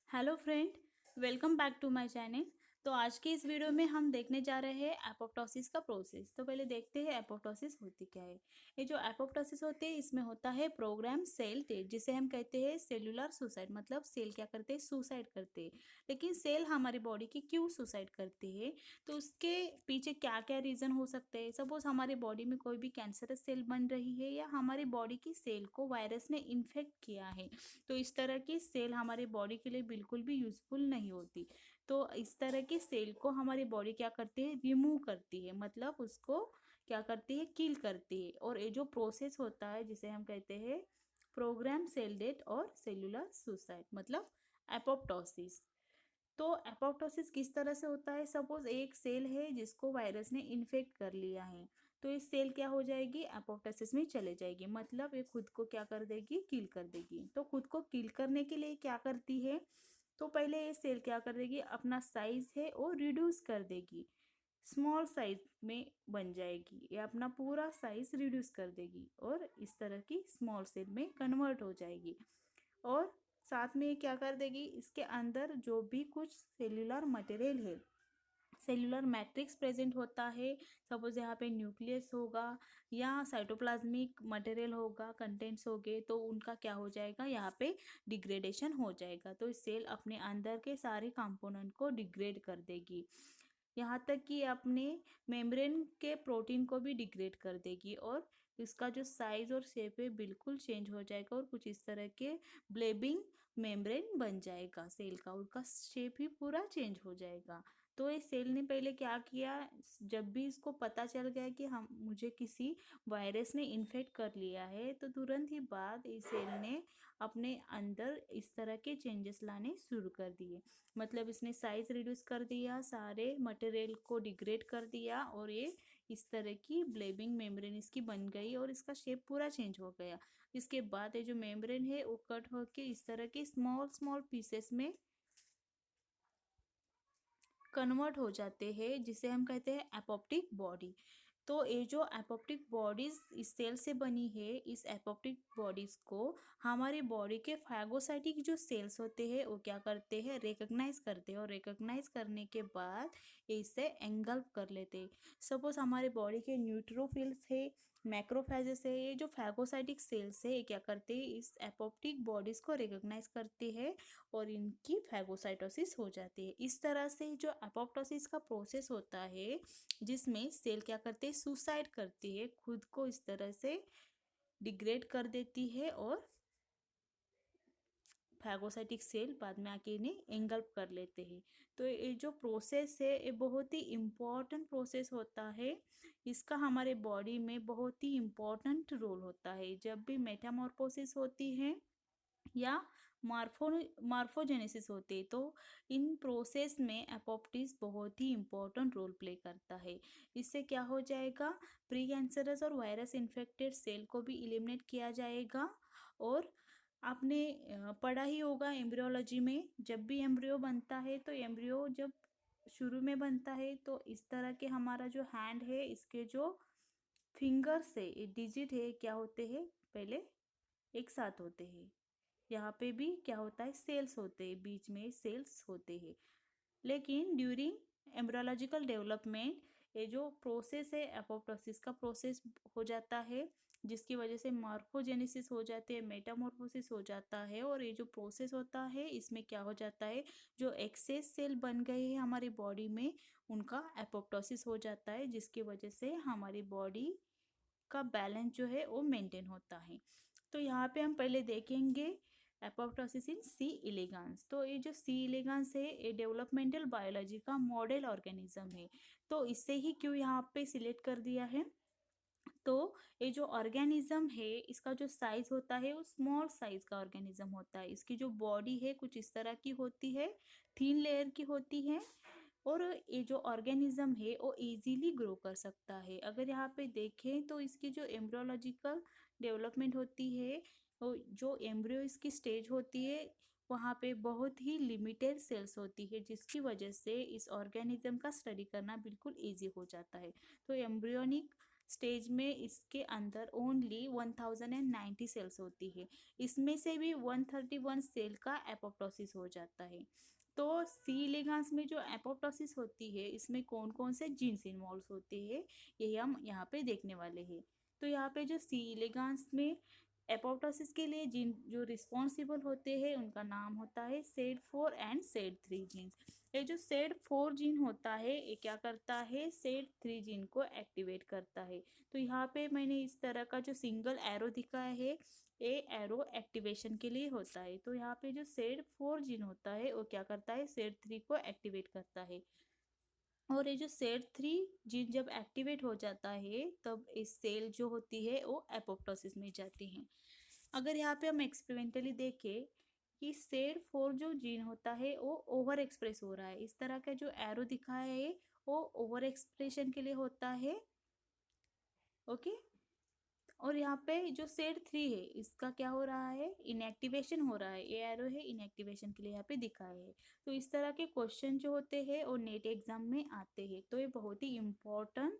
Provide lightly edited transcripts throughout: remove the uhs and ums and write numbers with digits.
Hello friend, welcome back to my channel. तो आज के इस वीडियो में हम देखने जा रहे हैं एपोप्टोसिस का प्रोसेस। तो पहले देखते हैं एपोप्टोसिस होती क्या है। ये जो एपोप्टोसिस होती है इसमें होता है प्रोग्राम सेल डेथ, जिसे हम कहते हैं सेलुलर सुसाइड। मतलब सेल क्या करते हैं, सुसाइड करते हैं। लेकिन सेल हमारी बॉडी की क्यों सुसाइड करती है, तो उसके पीछे क्या क्या रीज़न हो सकते हैं। सपोज हमारी बॉडी में कोई भी कैंसरस सेल बन रही है या हमारी बॉडी की सेल को वायरस ने इन्फेक्ट किया है, तो इस तरह की सेल हमारी बॉडी के लिए बिल्कुल भी यूज़फुल नहीं होती। तो इस तरह की सेल को हमारी बॉडी क्या करती है, रिमूव करती है। मतलब उसको क्या करती है, किल करती है। और ये जो प्रोसेस होता है जिसे हम कहते हैं प्रोग्राम सेल डेथ और सेलुलर सुसाइड, मतलब एपोप्टोसिस। तो एपोप्टोसिस किस तरह से होता है। सपोज एक सेल है जिसको वायरस ने इन्फेक्ट कर लिया है, तो इस सेल क्या हो जाएगी, एपोप्टोसिस में चले जाएगी। मतलब ये खुद को क्या कर देगी, किल कर देगी। तो खुद को किल करने के लिए क्या करती है, तो पहले ये सेल क्या कर देगी, अपना साइज है वो रिड्यूस कर देगी, स्मॉल साइज में बन जाएगी। ये अपना पूरा साइज रिड्यूस कर देगी और इस तरह की स्मॉल सेल में कन्वर्ट हो जाएगी। और साथ में ये क्या कर देगी, इसके अंदर जो भी कुछ सेल्यूलर मटेरियल है, सेल्यूलर मैट्रिक्स प्रेजेंट होता है। सपोज यहाँ पे न्यूक्लियस होगा या साइटोप्लाज्मिक मटेरियल होगा, कंटेंट्स होंगे, तो उनका क्या हो जाएगा, यहाँ पे डिग्रेडेशन हो जाएगा। तो सेल अपने अंदर के सारे कंपोनेंट को डिग्रेड कर देगी। यहाँ तक कि अपने मेम्ब्रेन के प्रोटीन को भी डिग्रेड कर देगी। और इसका जो साइज और शेप है बिल्कुल चेंज हो जाएगा और कुछ इस तरह के ब्लेबिंग मेम्ब्रेन बन जाएगा सेल का, उनका शेप ही पूरा चेंज हो जाएगा। तो इस सेल ने पहले क्या किया, जब भी इसको पता चल गया कि हम मुझे किसी वायरस ने इन्फेक्ट कर लिया है, तो तुरंत ही बाद इस सेल ने अपने अंदर इस तरह के चेंजेस लाने शुरू कर दिए। मतलब इसने साइज रिड्यूस कर दिया, सारे मटेरियल को डिग्रेड कर दिया और ये इस तरह की ब्लेबिंग मेम्ब्रेन इसकी बन गई और इसका शेप पूरा चेंज हो गया। इसके बाद ये जो मेम्ब्रेन है वो कट होके इस तरह के स्मॉल स्मॉल पीसेस में कन्वर्ट हो जाते हैं, जिसे हम कहते हैं एपोप्टिक बॉडी। तो ये जो एपोप्टिक बॉडीज इस सेल से बनी है, इस एपोप्टिक बॉडीज को हमारी बॉडी के फैगोसाइटिक जो सेल्स होते हैं वो क्या करते हैं, रिकॉग्नाइज करते हैं। और रिकॉग्नाइज करने के बाद ये इसे एंगल्फ कर लेते हैं। सपोज हमारे बॉडी के न्यूट्रोफिल्स है, मैक्रोफेजेस है, ये जो फैगोसाइटिक सेल्स है ये क्या करते हैं, इस एपोप्टिक बॉडीज को रिकॉग्नाइज करते हैं और इनकी फैगोसाइटोसिस हो जाती है। इस तरह से जो एपोप्टोसिस का प्रोसेस होता है, जिसमें सेल क्या करते हैं, सुसाइड करती है, खुद को इस तरह से डिग्रेड कर देती है और फैगोसाइटिक सेल बाद में आके इन्हें एंगल्फ कर लेते हैं। तो ये जो प्रोसेस है ये बहुत ही इम्पॉर्टेंट प्रोसेस होता है। इसका हमारे बॉडी में बहुत ही इम्पॉर्टेंट रोल होता है। जब भी मेटामॉर्फोसिस होती है या मार्फो मार्फोजेनेसिस होती है, तो इन प्रोसेस में एपोप्टिस बहुत ही इम्पोर्टेंट रोल प्ले करता है। इससे क्या हो जाएगा, प्री कैंसरस और वायरस इन्फेक्टेड सेल को भी इलिमिनेट किया जाएगा। और आपने पढ़ा ही होगा एम्ब्रियोलॉजी में, जब भी एम्ब्रियो बनता है तो एम्ब्रियो जब शुरू में बनता है तो इस तरह के हमारा जो हैंड है, इसके जो फिंगर्स है, ये डिजिट है, क्या होते हैं, पहले एक साथ होते हैं। यहाँ पे भी क्या होता है, सेल्स होते हैं, बीच में सेल्स होते हैं। लेकिन ड्यूरिंग एम्ब्रियोलॉजिकल डेवलपमेंट ये जो प्रोसेस है एपोप्टोसिस का प्रोसेस हो जाता है, जिसकी वजह से मॉर्फोजेनेसिस हो जाती है, मेटामॉर्फोसिस हो जाता है। और ये जो प्रोसेस होता है इसमें क्या हो जाता है, जो एक्सेस सेल बन गए हैं हमारी बॉडी में उनका एपोप्टोसिस हो जाता है, जिसकी वजह से हमारी बॉडी का बैलेंस जो है वो मेंटेन होता है। तो यहाँ पे हम पहले देखेंगे एपोप्टोसिस इन सी इलेगांस। तो ये जो सी इलेगांस है ये डेवलपमेंटल बायोलॉजी का मॉडल ऑर्गेनिज्म है। तो इससे ही क्यों यहाँ पे सिलेक्ट कर दिया है, तो ये जो ऑर्गेनिज्म है इसका जो साइज होता है वो स्मॉल साइज का ऑर्गेनिज्म होता है। इसकी जो बॉडी है कुछ इस तरह की होती है, थीन लेयर की होती है। और ये जो ऑर्गेनिज्म है वो इजीली ग्रो कर सकता है। अगर यहाँ पे देखें तो इसकी जो एम्ब्रियोलॉजिकल डेवलपमेंट होती है, वो जो एम्ब्रियो इसकी स्टेज होती है वहाँ पे बहुत ही लिमिटेड सेल्स होती है, जिसकी वजह से इस ऑर्गेनिज्म का स्टडी करना बिल्कुल ईजी हो जाता है। तो एम्ब्रियोनिक स्टेज में इसके अंदर ओनली 1090 सेल्स होती है। इसमें से भी 131 सेल का एपोप्टोसिस हो जाता है। तो सी इलेगांस में जो एपोप्टोसिस होती है इसमें कौन कौन से जीन्स इन्वॉल्व होते हैं यही हम यहाँ पे देखने वाले हैं। तो यहाँ पे जो सी इलेगांस में एपोप्टोसिस के लिए जीन जो रिस्पॉन्सिबल होते हैं उनका नाम होता है सेड 4 एंड सेड 3 जीन्स। ये जो सेड 4 जीन होता है ये क्या करता है, सेड 3 जीन को एक्टिवेट करता है। तो यहाँ पे मैंने इस तरह का जो सिंगल एरो दिखाया है ये एरो एक्टिवेशन के लिए होता है। तो यहाँ पे जो सेड 4 जीन होता है वो क्या करता है, सेड 3 को एक्टिवेट करता है। और ये जो सेड 3 जीन जब एक्टिवेट हो जाता है तब इस सेल जो होती है वो एपोप्टोसिस में जाती है। अगर यहाँ पे हम एक्सपेरिमेंटली देखें कि सेड 4 जो जीन होता है वो ओवर एक्सप्रेस हो रहा है, इस तरह का जो एरो दिखाया है वो ओवर एक्सप्रेशन के लिए होता है। ओके। और यहाँ पे जो सेड 3 है इसका क्या हो रहा है, इनएक्टिवेशन हो रहा है। ये एरो है इनएक्टिवेशन के लिए यहाँ पे दिखाया है। तो इस तरह के क्वेश्चन जो होते हैं और नेट एग्जाम में आते हैं, तो ये बहुत ही इम्पोर्टेंट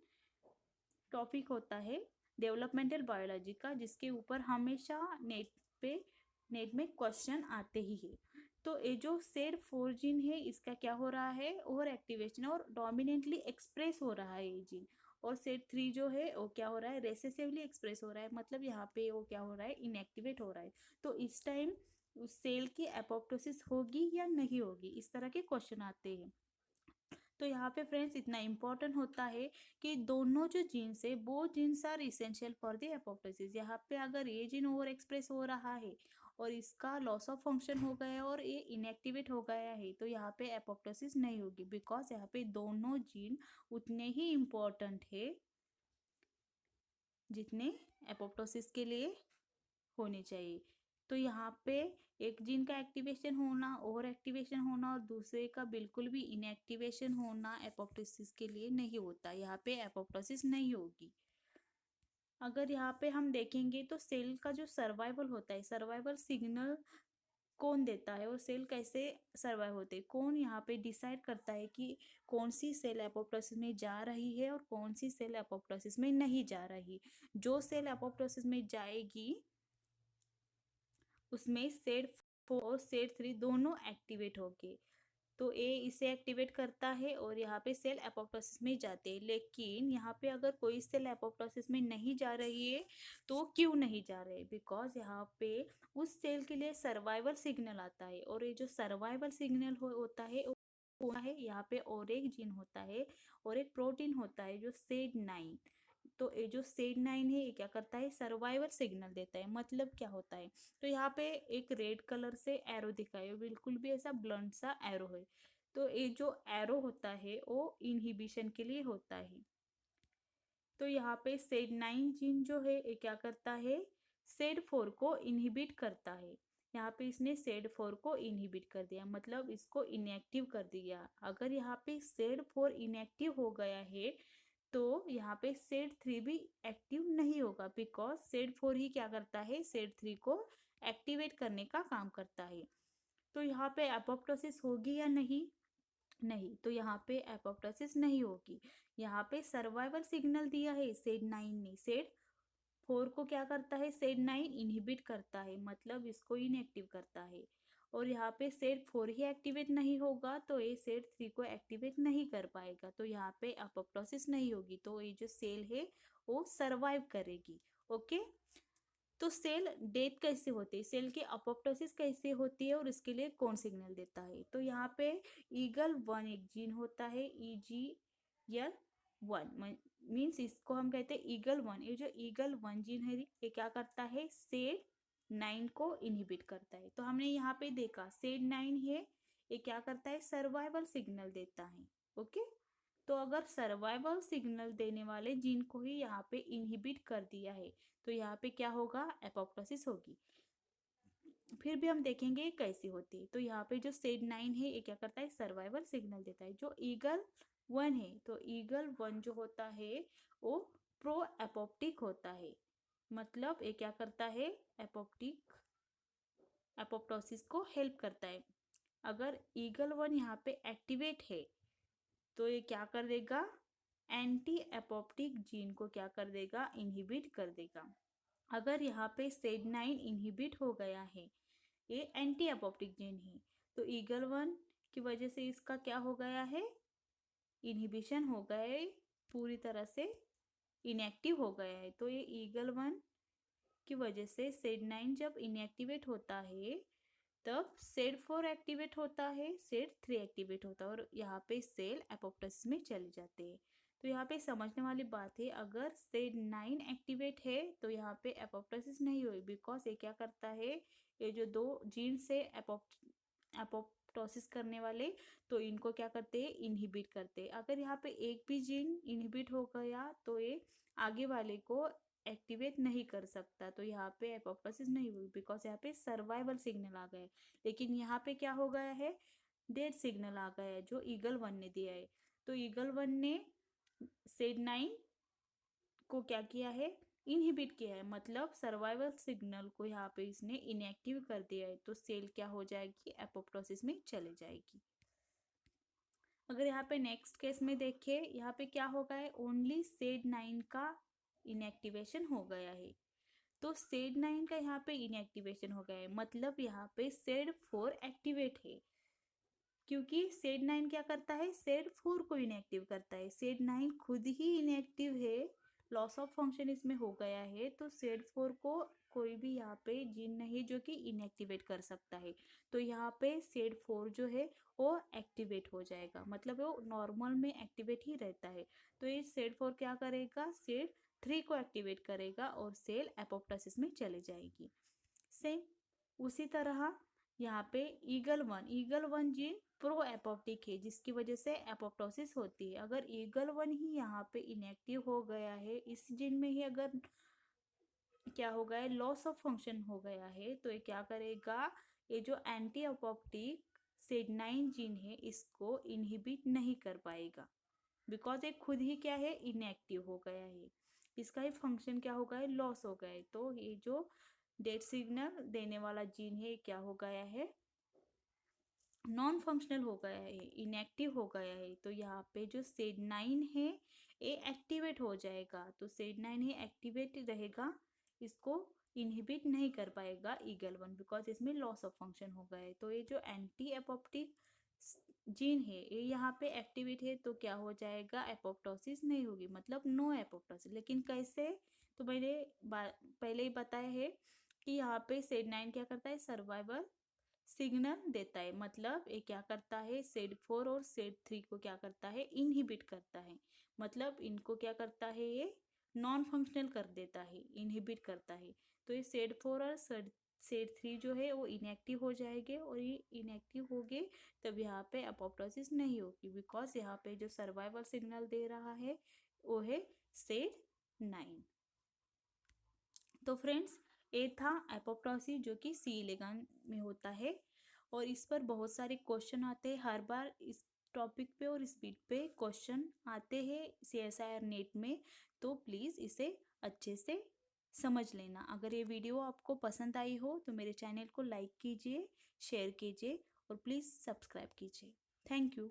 टॉपिक होता है डेवलपमेंटल बायोलॉजी का, जिसके ऊपर हमेशा नेट में क्वेश्चन आते ही है। तो ये जो सेड 4 जीन है इसका क्या हो रहा है, ओवर एक्टिवेशन और डोमिनेंटली एक्सप्रेस हो रहा है ये जीन। और सेड 3 जो है वो क्या हो रहा है, रेसेसिवली एक्सप्रेस हो रहा है, मतलब यहाँ पे वो क्या हो रहा है, इनएक्टिवेट हो रहा है। तो इस टाइम उस सेल की एपोप्टोसिस होगी या नहीं होगी, इस तरह के क्वेश्चन आते हैं। तो यहाँ पे फ्रेंड्स इतना इम्पोर्टेंट होता है कि दोनों जो जीन्स है वो genes are essential for the apoptosis. यहाँ पे अगर ये जीन ओवर एक्सप्रेस हो रहा है और इसका लॉस ऑफ फंक्शन हो गया और ये इनएक्टिवेट हो गया है तो यहाँ पे एपोप्टोसिस नहीं होगी, बिकॉज यहाँ पे दोनों जीन उतने ही इम्पोर्टेंट है जितने एपोप्टोसिस के लिए होने चाहिए। तो यहाँ पे एक जीन का एक्टिवेशन होना, ओवर एक्टिवेशन होना और दूसरे का बिल्कुल भी इनएक्टिवेशन होना एपोप्टोसिस के लिए नहीं होता, यहाँ पे एपोप्टोसिस नहीं होगी। अगर यहाँ पे हम देखेंगे तो सेल का जो सर्वाइवल होता है, सर्वाइवल सिग्नल कौन देता है और सेल कैसे सर्वाइव होते हैं, कौन यहाँ पे डिसाइड करता है कि कौन सी सेल एपोप्टोसिस में जा रही है और कौन सी सेल एपोप्टोसिस में नहीं जा रही। जो सेल एपोप्टोसिस में जाएगी उसमें सेड 4 और सेड 3 दोनों एक्टिवेट होंगे। तो ए इसे एक्टिवेट करता है और यहाँ पे सेल एपोप्टोसिस में जाते हैं। लेकिन यहाँ पे अगर कोई सेल एपोप्टोसिस में नहीं जा रही है तो क्यों नहीं जा रहे, बिकॉज यहाँ पे उस सेल के लिए सर्वाइवल सिग्नल आता है और ये जो सर्वाइवल सिग्नल होता है वो है यहाँ पे, और एक जीन होता है और एक प्रोटीन होता है जो सेड 9। तो ये जो सेड 9 है ये क्या करता है, सर्वाइवल सिग्नल देता है। मतलब क्या होता है, तो यहाँ पे एक रेड कलर से एरो दिखा है, बिल्कुल भी ऐसा ब्लंट सा एरो है। तो ये जो एरो होता है वो इनहिबिशन के लिए होता है। तो यहाँ पे सेड 9 जीन जो है ये क्या करता है, सेड 4 को इनहिबिट करता है। यहाँ पे इसने सेड 4 को इनहिबिट कर दिया, मतलब इसको इनएक्टिव कर दिया। अगर यहाँ पे सेड 4 इनएक्टिव हो गया है तो यहाँ पे सेड 3 भी एक्टिव नहीं होगा, बिकॉज सेड 4 ही क्या करता है, सेड 3 को एक्टिवेट करने का काम करता है। तो यहाँ पे एपोप्टोसिस होगी या नहीं, नहीं। तो यहाँ पे एपोप्टोसिस नहीं होगी। यहाँ पे सर्वाइवल सिग्नल दिया है सेड 9 ने, सेड 4 को क्या करता है, सेड 9 इनहिबिट करता है, मतलब इसको इनएक्टिव करता है। और यहाँ पे सेड 4 ही एक्टिवेट नहीं होगा तो ये सेड 3 को एक्टिवेट नहीं कर पाएगा, तो यहाँ पे एपोप्टोसिस नहीं होगी। तो ये जो सेल है वो सरवाइव करेगी। ओके। तो सेल डेथ कैसे होती है, सेल की अपोप्टोसिस कैसे होती है और इसके लिए कौन सिग्नल देता है। तो यहाँ पे ईगल 1 एक जीन होता है, EGL1 मीन्स इसको हम कहते हैं ईगल 1। ये जो ईगल 1 जीन है ये क्या करता है, सेड 9 को इनहिबिट करता है। तो हमने यहाँ पे देखा सेड 9 है ये क्या करता है, सर्वाइवल सिग्नल देता है। ओके। तो अगर सर्वाइवल सिग्नल देने वाले जीन को ही यहाँ पे इनहिबिट कर दिया है तो यहाँ पे क्या होगा, एपोप्टोसिस होगी। फिर भी हम देखेंगे कैसी होती है। तो यहाँ पे जो सेड 9 है ये क्या करता है, सर्वाइवल सिग्नल देता है। जो ईगल 1 है तो ईगल 1 जो होता है वो प्रो एपोप्टिक होता है, मतलब ये क्या करता है, एपोप्टोसिस को हेल्प करता है। अगर ईगल 1 यहाँ पे एक्टिवेट है तो ये क्या कर देगा, एंटी एपोप्टिक जीन को क्या कर देगा, इनहिबिट कर देगा। अगर यहाँ पे SED9 इनहिबिट हो गया है, ये एंटी एपोप्टिक जीन है, तो ईगल 1 की वजह से इसका क्या हो गया है, इनहिबिशन हो गया है, पूरी तरह से इनएक्टिव हो गया है। तो ये ईगल 1 की वजह से SED9 जब इनएक्टिवेट होता है तब SED4 एक्टिवेट होता है, SED3 एक्टिवेट होता है और यहाँ पे सेल एपोप्टोसिस में चले जाते हैं। तो यहाँ पे समझने वाली बात है, अगर SED9 एक्टिवेट है तो यहाँ पे एपोप्टोसिस नहीं हुई, बिकॉज ये क्या करता है, ये जो दो जीन से एपोप्टोसिस करने वाले, तो इनको क्या करते हैं, इनहिबिट करते हैं। अगर यहाँ पे एक भी जीन इनहिबिट हो गया तो ये आगे वाले को एक्टिवेट नहीं कर सकता, तो यहाँ पे एपोप्टोसिस नहीं हुई, बिकॉज यहाँ पे सर्वाइवल सिग्नल आ गया है। लेकिन यहाँ पे क्या हो गया है, डेड सिग्नल आ गया है जो ईगल 1 ने दिया है। तो ईगल 1 ने SED9 को क्या किया है, इनहिबिट किया है, मतलब सर्वाइवल सिग्नल को यहाँ पे इसने इनएक्टिव कर दिया है। तो सेल क्या हो जाएगी, एपोप्टोसिस में चले जाएगी। अगर यहाँ पे नेक्स्ट केस में देखें, यहाँ पे क्या हो गया है, ओनली SED9 का इनएक्टिवेशन हो गया है। तो SED9 का यहाँ पे इनएक्टिवेशन हो गया है, मतलब यहाँ पे SED4 एक्टिवेट है, क्योंकि SED9 क्या करता है, SED4 को इनएक्टिव करता है। SED9 खुद ही इनएक्टिव है, लॉस ऑफ फंक्शन इसमें हो गया है, तो SED4 को कोई भी यहाँ पे जीन नहीं जो कि इनएक्टिवेट कर सकता है। तो यहाँ पे SED4 जो है वो एक्टिवेट हो जाएगा, मतलब वो नॉर्मल में एक्टिवेट ही रहता है। तो ये SED4 क्या करेगा, SED3 को एक्टिवेट करेगा और सेल एपोप्टोसिस में चले जाएगी। सेम उसी तरह यहाँ पे ईगल 1 जीन प्रो एपोप्टिक है, जिसकी वजह से एपोप्टोसिस होती है। अगर ईगल 1 ही यहाँ पे इनएक्टिव हो गया है, इस जीन में ही अगर क्या हो गया है, लॉस ऑफ फंक्शन हो गया है, तो ये क्या करेगा, ये जो एंटी एपोप्टिक SED9 जीन है इसको इनहिबिट नहीं कर पाएगा, बिकॉज ये खुद ही क्या है, इनएक्टिव हो गया है, इसका ही फंक्शन क्या हो गया है, लॉस हो गया है। तो ये जो डेड सिग्नल देने वाला जीन है क्या हो गया है, नॉन फंक्शनल हो गया है, इनएक्टिव हो गया है। तो यहाँ पे जो SED9 है ये एक्टिवेट हो जाएगा, तो SED9 ही एक्टिवेट रहेगा, इसको इनहिबिट नहीं कर पाएगा ईगल 1, बिकॉज इसमें लॉस ऑफ फंक्शन हो गया है। तो ये जो एंटी एपोप्टिक जीन है ये यहाँ पे एक्टिवेट है, तो क्या हो जाएगा, एपोप्टोसिस नहीं होगी, मतलब नो एपोप्टोसिस। लेकिन कैसे, तो मैंने पहले ही बताया है कि यहाँ पे SED9 क्या करता है, सर्वाइवल सिग्नल देता है, मतलब ये क्या करता है, SED4 और SED3 को क्या करता है, इनहिबिट करता है, मतलब इनको क्या करता है, ये नॉन फंक्शनल कर देता है, इनहिबिट करता है। तो ये SED4 और SED3 जो है वो इनएक्टिव हो जाएंगे, और ये इनएक्टिव हो गए तब यहाँ पे अपोप्टोसिस नहीं होगी, बिकॉज यहाँ पे जो सर्वाइवल सिग्नल दे रहा है वो है SED9। तो फ्रेंड्स, ये था एपोप्टोसिस जो कि C इलेगन में होता है, और इस पर बहुत सारे क्वेश्चन आते हैं हर बार, इस टॉपिक पे और इस बीट पे क्वेश्चन आते हैं CSIR नेट में। तो प्लीज़ इसे अच्छे से समझ लेना। अगर ये वीडियो आपको पसंद आई हो तो मेरे चैनल को लाइक कीजिए, शेयर कीजिए और प्लीज़ सब्सक्राइब कीजिए। Thank you.